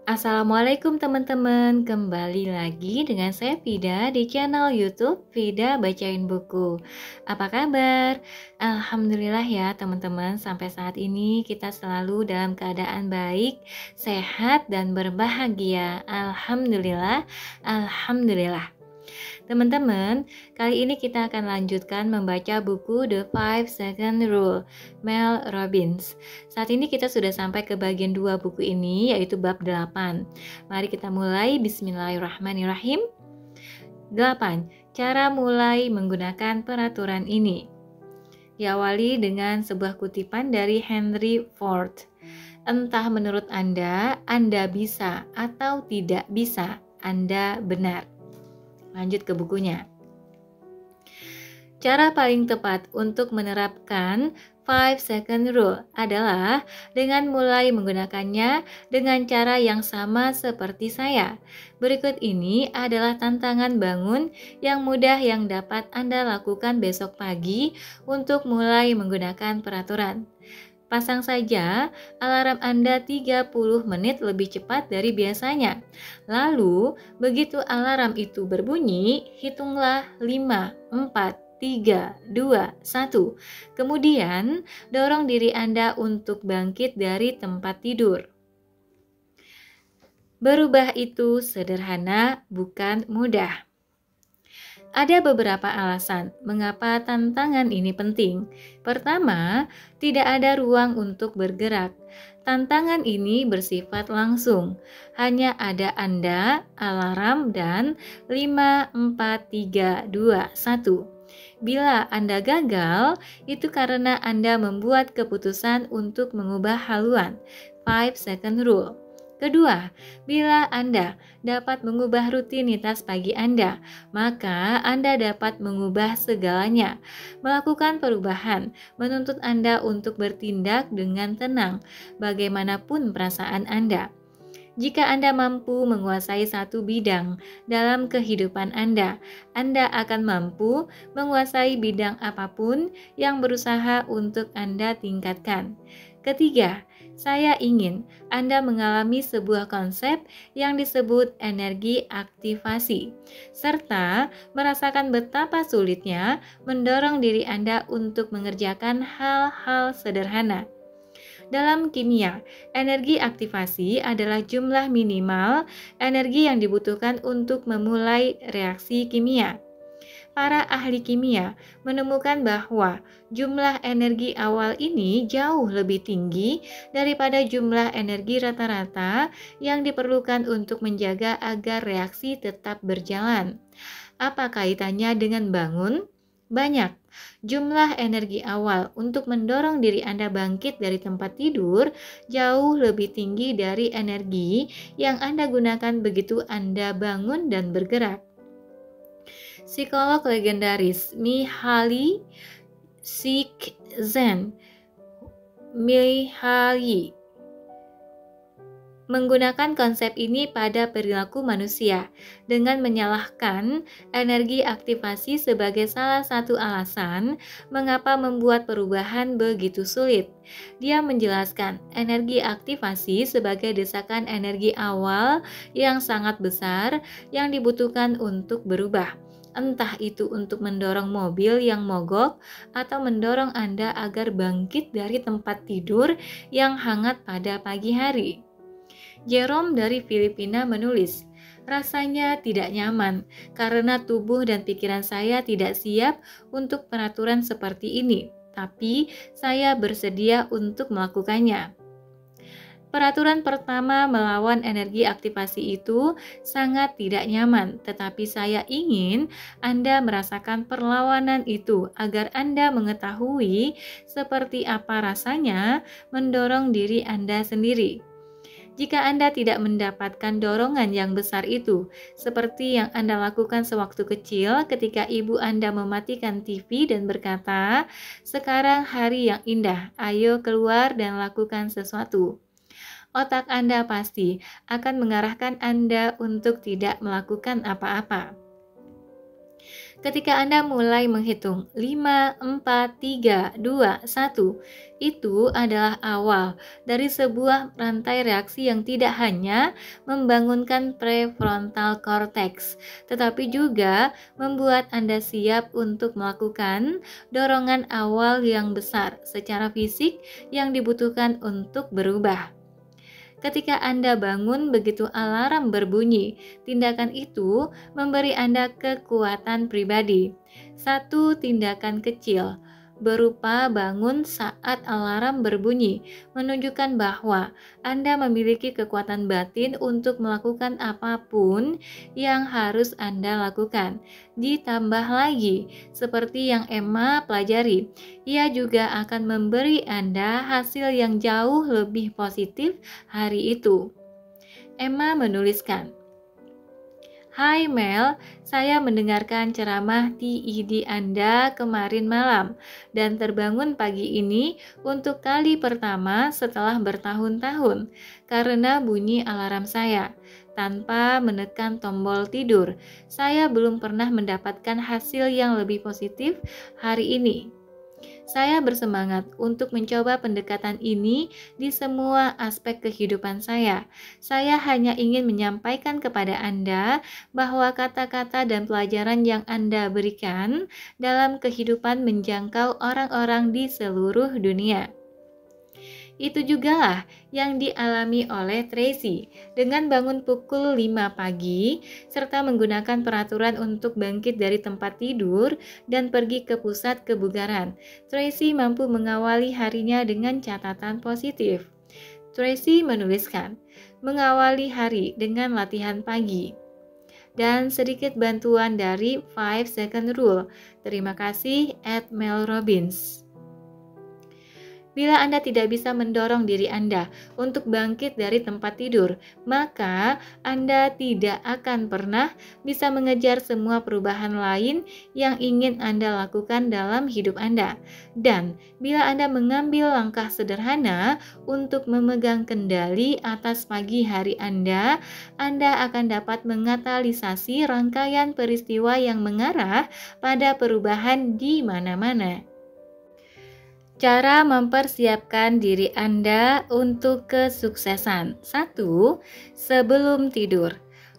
Assalamualaikum teman-teman, kembali lagi dengan saya Vida di channel YouTube Vida Bacain Buku. Apa kabar? Alhamdulillah ya teman-teman, sampai saat ini kita selalu dalam keadaan baik, sehat dan berbahagia. Alhamdulillah, alhamdulillah. Teman-teman, kali ini kita akan lanjutkan membaca buku The 5 Second Rule, Mel Robbins. Saat ini kita sudah sampai ke bagian 2 buku ini, yaitu bab 8. Mari kita mulai, bismillahirrahmanirrahim. 8. Cara mulai menggunakan peraturan ini. Diawali dengan sebuah kutipan dari Henry Ford. Entah menurut Anda bisa atau tidak bisa, Anda benar. Lanjut ke bukunya. Cara paling tepat untuk menerapkan 5 second rule adalah dengan mulai menggunakannya dengan cara yang sama seperti saya. Berikut ini adalah tantangan bangun yang mudah yang dapat Anda lakukan besok pagi untuk mulai menggunakan peraturan. Pasang saja alarm Anda 30 menit lebih cepat dari biasanya. Lalu, begitu alarm itu berbunyi, hitunglah 5, 4, 3, 2, 1. Kemudian, dorong diri Anda untuk bangkit dari tempat tidur. Berubah itu sederhana, bukan mudah. Ada beberapa alasan mengapa tantangan ini penting. Pertama, tidak ada ruang untuk bergerak. Tantangan ini bersifat langsung. Hanya ada Anda, alarm, dan 5, 4, 3, 2, 1. Bila Anda gagal, itu karena Anda membuat keputusan untuk mengubah haluan. 5 second rule. Kedua, bila Anda dapat mengubah rutinitas pagi Anda, maka Anda dapat mengubah segalanya. Melakukan perubahan menuntut Anda untuk bertindak dengan tenang, bagaimanapun perasaan Anda. Jika Anda mampu menguasai satu bidang dalam kehidupan Anda akan mampu menguasai bidang apapun yang berusaha untuk Anda tingkatkan. Ketiga, saya ingin Anda mengalami sebuah konsep yang disebut energi aktivasi, serta merasakan betapa sulitnya mendorong diri Anda untuk mengerjakan hal-hal sederhana. Dalam kimia, energi aktivasi adalah jumlah minimal energi yang dibutuhkan untuk memulai reaksi kimia. Para ahli kimia menemukan bahwa jumlah energi awal ini jauh lebih tinggi daripada jumlah energi rata-rata yang diperlukan untuk menjaga agar reaksi tetap berjalan. Apa kaitannya dengan bangun? Banyak. Jumlah energi awal untuk mendorong diri Anda bangkit dari tempat tidur jauh lebih tinggi dari energi yang Anda gunakan begitu Anda bangun dan bergerak. Psikolog legendaris Mihaly Csikszentmihalyi menggunakan konsep ini pada perilaku manusia dengan menyalahkan energi aktivasi sebagai salah satu alasan mengapa membuat perubahan begitu sulit. Dia menjelaskan energi aktivasi sebagai desakan energi awal yang sangat besar yang dibutuhkan untuk berubah. Entah itu untuk mendorong mobil yang mogok atau mendorong Anda agar bangkit dari tempat tidur yang hangat pada pagi hari. Jerome dari Filipina menulis, rasanya tidak nyaman karena tubuh dan pikiran saya tidak siap untuk peraturan seperti ini, tapi saya bersedia untuk melakukannya. Peraturan pertama melawan energi aktivasi itu sangat tidak nyaman, tetapi saya ingin Anda merasakan perlawanan itu agar Anda mengetahui seperti apa rasanya mendorong diri Anda sendiri. Jika Anda tidak mendapatkan dorongan yang besar itu, seperti yang Anda lakukan sewaktu kecil ketika ibu Anda mematikan TV dan berkata, "Sekarang hari yang indah, ayo keluar dan lakukan sesuatu." Otak Anda pasti akan mengarahkan Anda untuk tidak melakukan apa-apa. Ketika Anda mulai menghitung 5, 4, 3, 2, 1, itu adalah awal dari sebuah rantai reaksi yang tidak hanya membangunkan prefrontal cortex, tetapi juga membuat Anda siap untuk melakukan dorongan awal yang besar secara fisik yang dibutuhkan untuk berubah. Ketika Anda bangun begitu alarm berbunyi, tindakan itu memberi Anda kekuatan pribadi. Satu tindakan kecil berupa bangun saat alarm berbunyi menunjukkan bahwa Anda memiliki kekuatan batin untuk melakukan apapun yang harus Anda lakukan. Ditambah lagi, seperti yang Emma pelajari, ia juga akan memberi Anda hasil yang jauh lebih positif hari itu. Emma menuliskan, "Hai Mel, saya mendengarkan ceramah TED Anda kemarin malam dan terbangun pagi ini untuk kali pertama setelah bertahun-tahun karena bunyi alarm saya. Tanpa menekan tombol tidur, saya belum pernah mendapatkan hasil yang lebih positif hari ini. Saya bersemangat untuk mencoba pendekatan ini di semua aspek kehidupan saya. Saya hanya ingin menyampaikan kepada Anda bahwa kata-kata dan pelajaran yang Anda berikan dalam kehidupan menjangkau orang-orang di seluruh dunia." Itu jugalah yang dialami oleh Tracy dengan bangun pukul 5 pagi serta menggunakan peraturan untuk bangkit dari tempat tidur dan pergi ke pusat kebugaran. Tracy mampu mengawali harinya dengan catatan positif. Tracy menuliskan, "Mengawali hari dengan latihan pagi." Dan sedikit bantuan dari 5 Second Rule. Terima kasih, Mel Robbins. Bila Anda tidak bisa mendorong diri Anda untuk bangkit dari tempat tidur, maka Anda tidak akan pernah bisa mengejar semua perubahan lain yang ingin Anda lakukan dalam hidup Anda. Dan bila Anda mengambil langkah sederhana untuk memegang kendali atas pagi hari Anda akan dapat mengatalisasi rangkaian peristiwa yang mengarah pada perubahan di mana-mana. Cara mempersiapkan diri Anda untuk kesuksesan. 1. Sebelum tidur,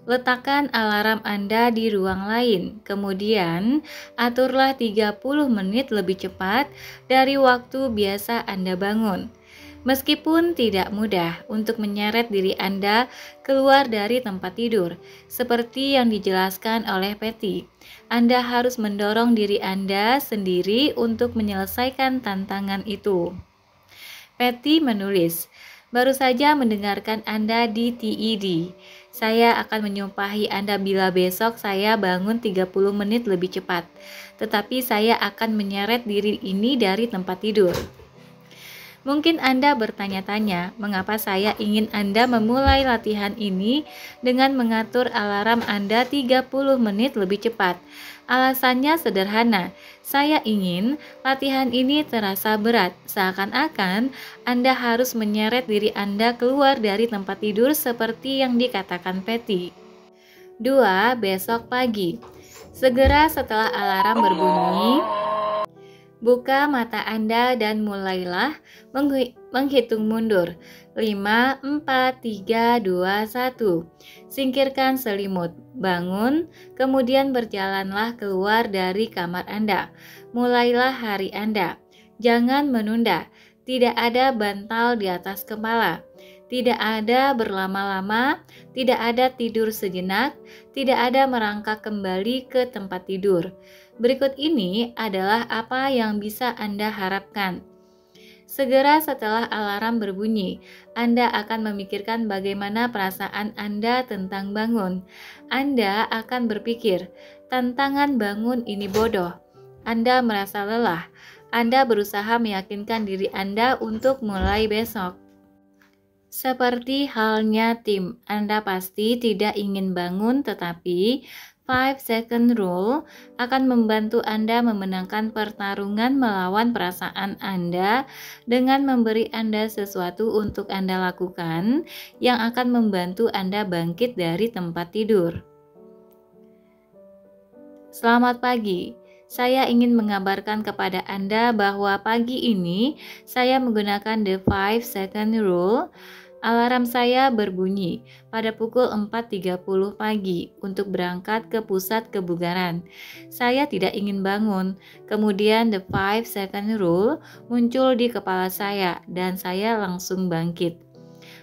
letakkan alarm Anda di ruang lain. Kemudian, aturlah 30 menit lebih cepat dari waktu biasa Anda bangun. Meskipun tidak mudah untuk menyeret diri Anda keluar dari tempat tidur, seperti yang dijelaskan oleh Patty, Anda harus mendorong diri Anda sendiri untuk menyelesaikan tantangan itu. Patty menulis, "Baru saja mendengarkan Anda di TED. Saya akan menyumpahi Anda bila besok saya bangun 30 menit lebih cepat, tetapi saya akan menyeret diri ini dari tempat tidur." Mungkin Anda bertanya-tanya, mengapa saya ingin Anda memulai latihan ini dengan mengatur alarm Anda 30 menit lebih cepat. Alasannya sederhana, saya ingin latihan ini terasa berat, seakan-akan Anda harus menyeret diri Anda keluar dari tempat tidur seperti yang dikatakan Patty. 2. Besok pagi. Segera setelah alarm berbunyi, buka mata Anda dan mulailah menghitung mundur. 5, 4, 3, 2, 1. Singkirkan selimut, bangun, kemudian berjalanlah keluar dari kamar Anda. Mulailah hari Anda. Jangan menunda. Tidak ada bantal di atas kepala. Tidak ada berlama-lama, tidak ada tidur sejenak, tidak ada merangkak kembali ke tempat tidur. Berikut ini adalah apa yang bisa Anda harapkan. Segera setelah alarm berbunyi, Anda akan memikirkan bagaimana perasaan Anda tentang bangun. Anda akan berpikir, tantangan bangun ini bodoh. Anda merasa lelah. Anda berusaha meyakinkan diri Anda untuk mulai besok. Seperti halnya tim, Anda pasti tidak ingin bangun, tetapi 5 Second Rule akan membantu Anda memenangkan pertarungan melawan perasaan Anda dengan memberi Anda sesuatu untuk Anda lakukan yang akan membantu Anda bangkit dari tempat tidur. Selamat pagi. Saya ingin mengabarkan kepada Anda bahwa pagi ini saya menggunakan the 5 second rule. Alarm saya berbunyi pada pukul 4.30 pagi untuk berangkat ke pusat kebugaran. Saya tidak ingin bangun. Kemudian the 5 second rule muncul di kepala saya dan saya langsung bangkit.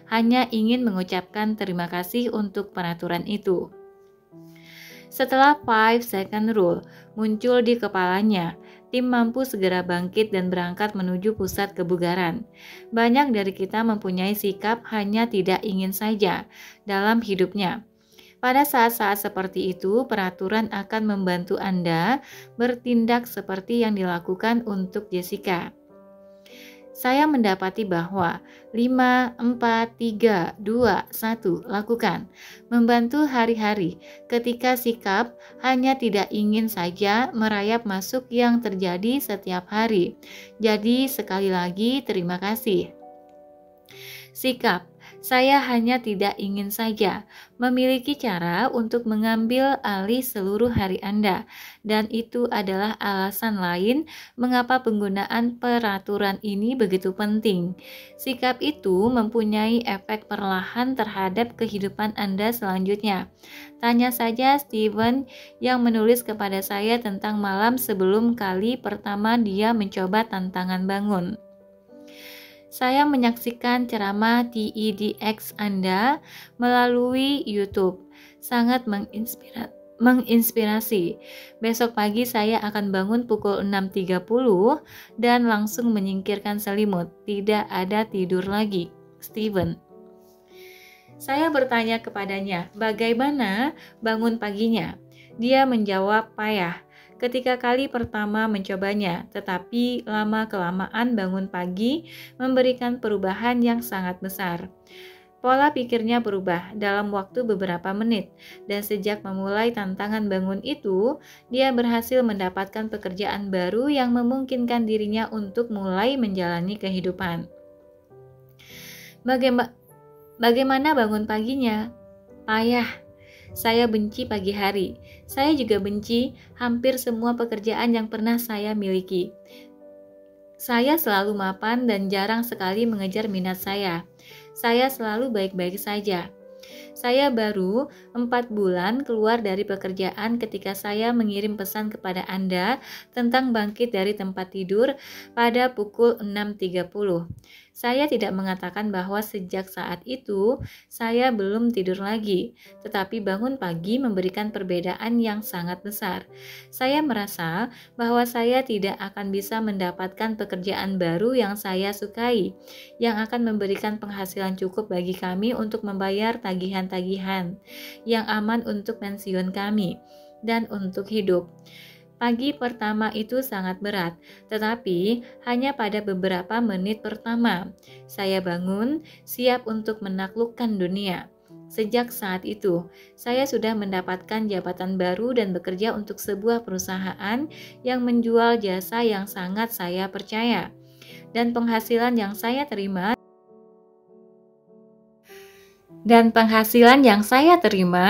Hanya ingin mengucapkan terima kasih untuk peraturan itu. Setelah 5 second rule muncul di kepalanya, tim mampu segera bangkit dan berangkat menuju pusat kebugaran. Banyak dari kita mempunyai sikap hanya tidak ingin saja dalam hidupnya. Pada saat-saat seperti itu, peraturan akan membantu Anda bertindak seperti yang dilakukan untuk Jessica. Saya mendapati bahwa 5, 4, 3, 2, 1 lakukan. Membantu hari-hari ketika sikap hanya tidak ingin saja merayap masuk yang terjadi setiap hari. Jadi sekali lagi terima kasih. Sikap, saya hanya tidak ingin saja memiliki cara untuk mengambil alih seluruh hari Anda, dan itu adalah alasan lain mengapa penggunaan peraturan ini begitu penting. Sikap itu mempunyai efek perlahan terhadap kehidupan Anda selanjutnya. Tanya saja Steven yang menulis kepada saya tentang malam sebelum kali pertama dia mencoba tantangan bangun. Saya menyaksikan ceramah TEDx Anda melalui YouTube. Sangat menginspirasi. Besok pagi saya akan bangun pukul 6.30 dan langsung menyingkirkan selimut. Tidak ada tidur lagi. Steven. Saya bertanya kepadanya, bagaimana bangun paginya? Dia menjawab payah. Ketika kali pertama mencobanya, tetapi lama-kelamaan bangun pagi memberikan perubahan yang sangat besar. Pola pikirnya berubah dalam waktu beberapa menit, dan sejak memulai tantangan bangun itu, dia berhasil mendapatkan pekerjaan baru yang memungkinkan dirinya untuk mulai menjalani kehidupan. Bagaimana bangun paginya? Payah. Saya benci pagi hari. Saya juga benci hampir semua pekerjaan yang pernah saya miliki. Saya selalu mapan dan jarang sekali mengejar minat saya. Saya selalu baik-baik saja. Saya baru 4 bulan keluar dari pekerjaan ketika saya mengirim pesan kepada Anda tentang bangkit dari tempat tidur pada pukul 6.30. Saya tidak mengatakan bahwa sejak saat itu saya belum tidur lagi, tetapi bangun pagi memberikan perbedaan yang sangat besar. Saya merasa bahwa saya tidak akan bisa mendapatkan pekerjaan baru yang saya sukai, yang akan memberikan penghasilan cukup bagi kami untuk membayar tagihan-tagihan, yang aman untuk pensiun kami, dan untuk hidup. Pagi pertama itu sangat berat, tetapi hanya pada beberapa menit pertama. Saya bangun, siap untuk menaklukkan dunia. Sejak saat itu, saya sudah mendapatkan jabatan baru dan bekerja untuk sebuah perusahaan yang menjual jasa yang sangat saya percaya. Dan penghasilan yang saya terima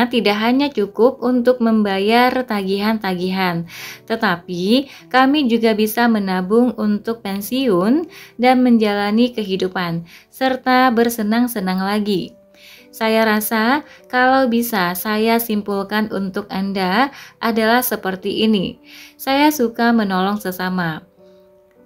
tidak hanya cukup untuk membayar tagihan-tagihan, tetapi kami juga bisa menabung untuk pensiun dan menjalani kehidupan, serta bersenang-senang lagi. Saya rasa kalau bisa saya simpulkan untuk Anda adalah seperti ini. Saya suka menolong sesama,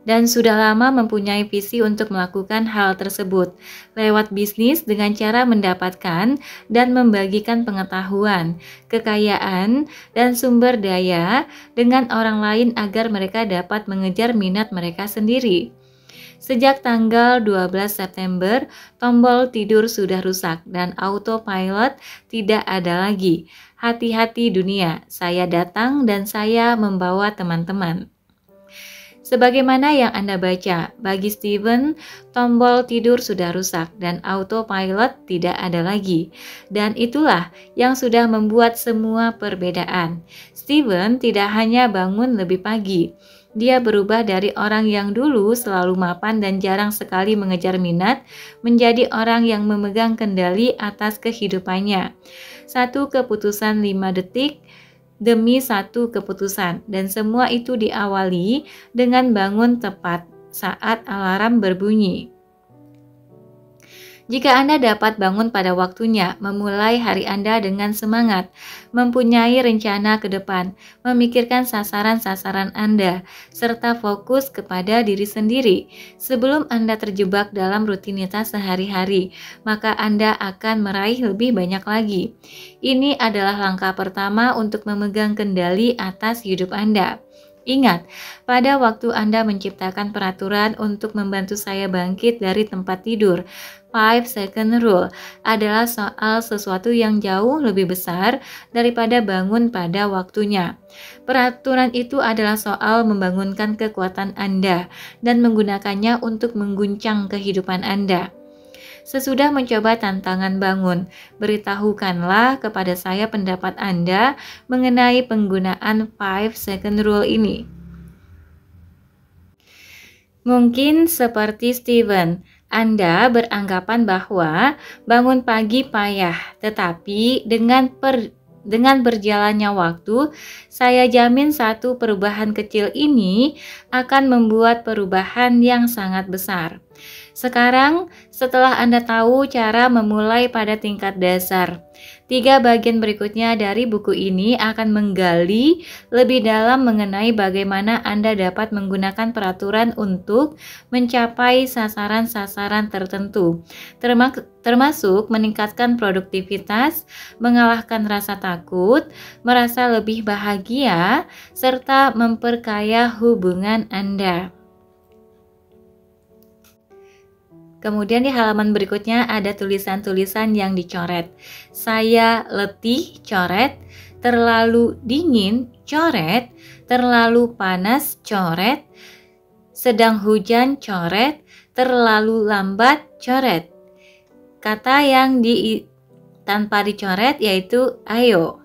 dan sudah lama mempunyai visi untuk melakukan hal tersebut lewat bisnis dengan cara mendapatkan dan membagikan pengetahuan, kekayaan, dan sumber daya dengan orang lain agar mereka dapat mengejar minat mereka sendiri. Sejak tanggal 12 September, tombol tidur sudah rusak dan autopilot tidak ada lagi. Hati-hati dunia, saya datang dan saya membawa teman-teman. Sebagaimana yang Anda baca, bagi Steven, tombol tidur sudah rusak dan autopilot tidak ada lagi. Dan itulah yang sudah membuat semua perbedaan. Steven tidak hanya bangun lebih pagi. Dia berubah dari orang yang dulu selalu mapan dan jarang sekali mengejar minat, menjadi orang yang memegang kendali atas kehidupannya. Satu keputusan 5 detik demi satu keputusan, dan semua itu diawali dengan bangun tepat saat alarm berbunyi. Jika Anda dapat bangun pada waktunya, memulai hari Anda dengan semangat, mempunyai rencana ke depan, memikirkan sasaran-sasaran Anda, serta fokus kepada diri sendiri sebelum Anda terjebak dalam rutinitas sehari-hari, maka Anda akan meraih lebih banyak lagi. Ini adalah langkah pertama untuk memegang kendali atas hidup Anda. Ingat, pada waktu Anda menciptakan peraturan untuk membantu saya bangkit dari tempat tidur, 5 second rule adalah soal sesuatu yang jauh lebih besar daripada bangun pada waktunya. Peraturan itu adalah soal membangunkan kekuatan Anda dan menggunakannya untuk mengguncang kehidupan Anda. Sesudah mencoba tantangan bangun, beritahukanlah kepada saya pendapat Anda mengenai penggunaan 5 second rule ini. Mungkin seperti Steven, Anda beranggapan bahwa bangun pagi payah, tetapi dengan berjalannya waktu, saya jamin satu perubahan kecil ini akan membuat perubahan yang sangat besar. Sekarang, setelah Anda tahu cara memulai pada tingkat dasar, 3 bagian berikutnya dari buku ini akan menggali lebih dalam mengenai bagaimana Anda dapat menggunakan peraturan untuk mencapai sasaran-sasaran tertentu, termasuk meningkatkan produktivitas, mengalahkan rasa takut, merasa lebih bahagia, serta memperkaya hubungan Anda. Kemudian di halaman berikutnya ada tulisan-tulisan yang dicoret. Saya letih, coret. Terlalu dingin, coret. Terlalu panas, coret. Sedang hujan, coret. Terlalu lambat, coret. Kata yang tanpa dicoret yaitu ayo.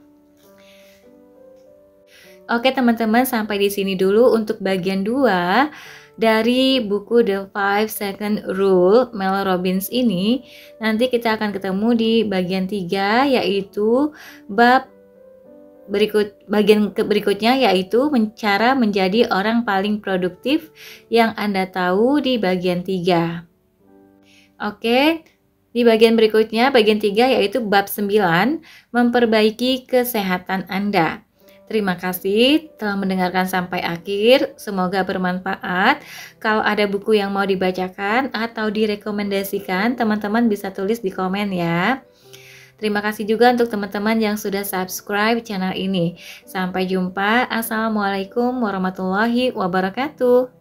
Oke teman-teman, sampai di sini dulu untuk bagian 2 dari buku The 5 Second Rule Mel Robbins ini. Nanti kita akan ketemu di bagian 3, yaitu bagian berikutnya, yaitu cara menjadi orang paling produktif yang Anda tahu di bagian 3. Oke, di bagian berikutnya, bagian 3 yaitu bab 9, memperbaiki kesehatan Anda. Terima kasih telah mendengarkan sampai akhir, semoga bermanfaat. Kalau ada buku yang mau dibacakan atau direkomendasikan, teman-teman bisa tulis di komen ya. Terima kasih juga untuk teman-teman yang sudah subscribe channel ini. Sampai jumpa, Assalamualaikum warahmatullahi wabarakatuh.